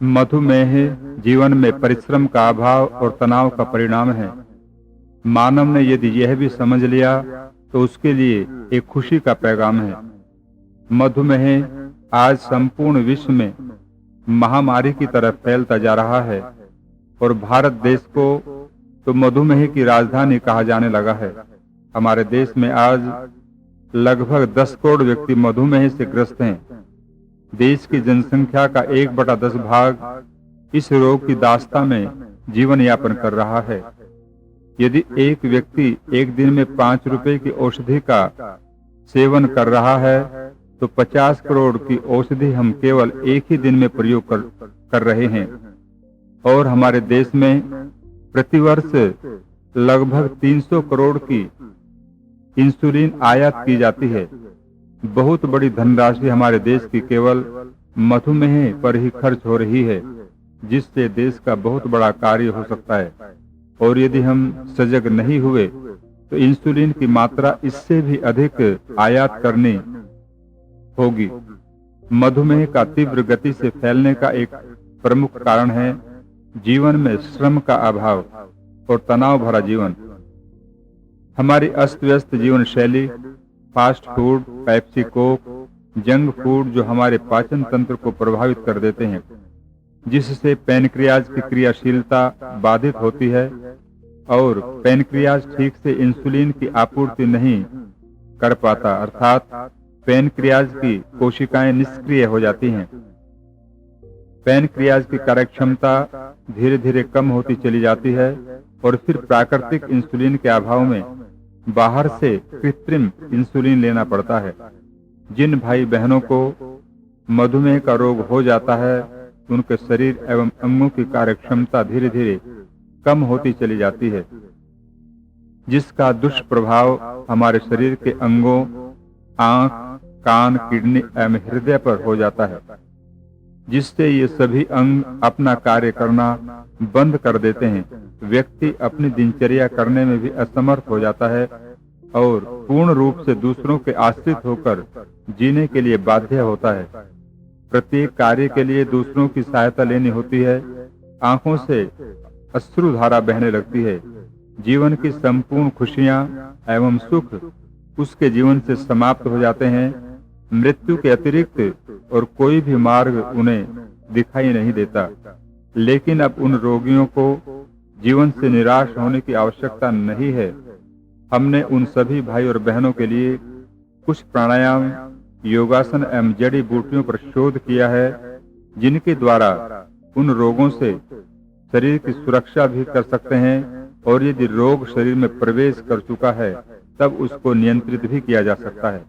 मधुमेह जीवन में परिश्रम का अभाव और तनाव का परिणाम है। मानव ने यदि यह भी समझ लिया तो उसके लिए एक खुशी का पैगाम है। मधुमेह आज संपूर्ण विश्व में महामारी की तरह फैलता जा रहा है और भारत देश को तो मधुमेह की राजधानी कहा जाने लगा है। हमारे देश में आज लगभग 10 करोड़ व्यक्ति मधुमेह से ग्रस्त हैं। देश की जनसंख्या का 1/10 भाग इस रोग की दास्ता में जीवन यापन कर रहा है। यदि एक व्यक्ति एक दिन में 5 रुपए की औषधि का सेवन कर रहा है तो 50 करोड़ की औषधि हम केवल एक ही दिन में प्रयोग कर रहे हैं। और हमारे देश में प्रतिवर्ष लगभग 300 करोड़ की इंसुलिन आयात की जाती है। बहुत बड़ी धनराशि हमारे देश की केवल मधुमेह पर ही खर्च हो रही है, जिससे देश का बहुत बड़ा कार्य हो सकता है। और यदि हम सजग नहीं हुए तो इंसुलिन की मात्रा इससे भी अधिक आयात करनी होगी। मधुमेह का तीव्र गति से फैलने का एक प्रमुख कारण है जीवन में श्रम का अभाव और तनाव भरा जीवन। हमारी अस्त व्यस्त जीवन शैली, fast food, Pepsi Coke, junk food जो हमारे पाचन तंत्र को प्रभावित कर देते हैं, जिससे पैनक्रियाज की क्रियाशीलता बाधित होती है और पैनक्रियाज ठीक से इंसुलिन की आपूर्ति नहीं कर पाता, अर्थात पैनक्रियाज की कोशिकाएं निष्क्रिय हो जाती हैं। पैनक्रियाज की कार्यक्षमता धीरे धीरे कम होती चली जाती है और फिर प्राकृतिक इंसुलिन के अभाव में बाहर से कृत्रिम इंसुलिन लेना पड़ता है। जिन भाई बहनों को मधुमेह का रोग हो जाता है उनके शरीर एवं अंगों की कार्यक्षमता धीरे धीरे कम होती चली जाती है, जिसका दुष्प्रभाव हमारे शरीर के अंगों, आंख, कान, किडनी एवं हृदय पर हो जाता है, जिससे ये सभी अंग अपना कार्य करना बंद कर देते हैं। व्यक्ति अपनी दिनचर्या करने में भी असमर्थ हो जाता है और पूर्ण रूप से दूसरों के आश्रित होकर जीने के लिए बाध्य होता है। प्रत्येक कार्य के लिए दूसरों की सहायता लेनी होती है। आंखों से अश्रुधारा बहने लगती है। जीवन की संपूर्ण खुशियां एवं सुख उसके जीवन से समाप्त हो जाते हैं। मृत्यु के अतिरिक्त और कोई भी मार्ग उन्हें दिखाई नहीं देता। लेकिन अब उन रोगियों को जीवन से निराश होने की आवश्यकता नहीं है। हमने उन सभी भाई और बहनों के लिए कुछ प्राणायाम, योगासन एवं जड़ी बूटियों पर शोध किया है, जिनके द्वारा उन रोगों से शरीर की सुरक्षा भी कर सकते हैं और यदि रोग शरीर में प्रवेश कर चुका है तब उसको नियंत्रित भी किया जा सकता है।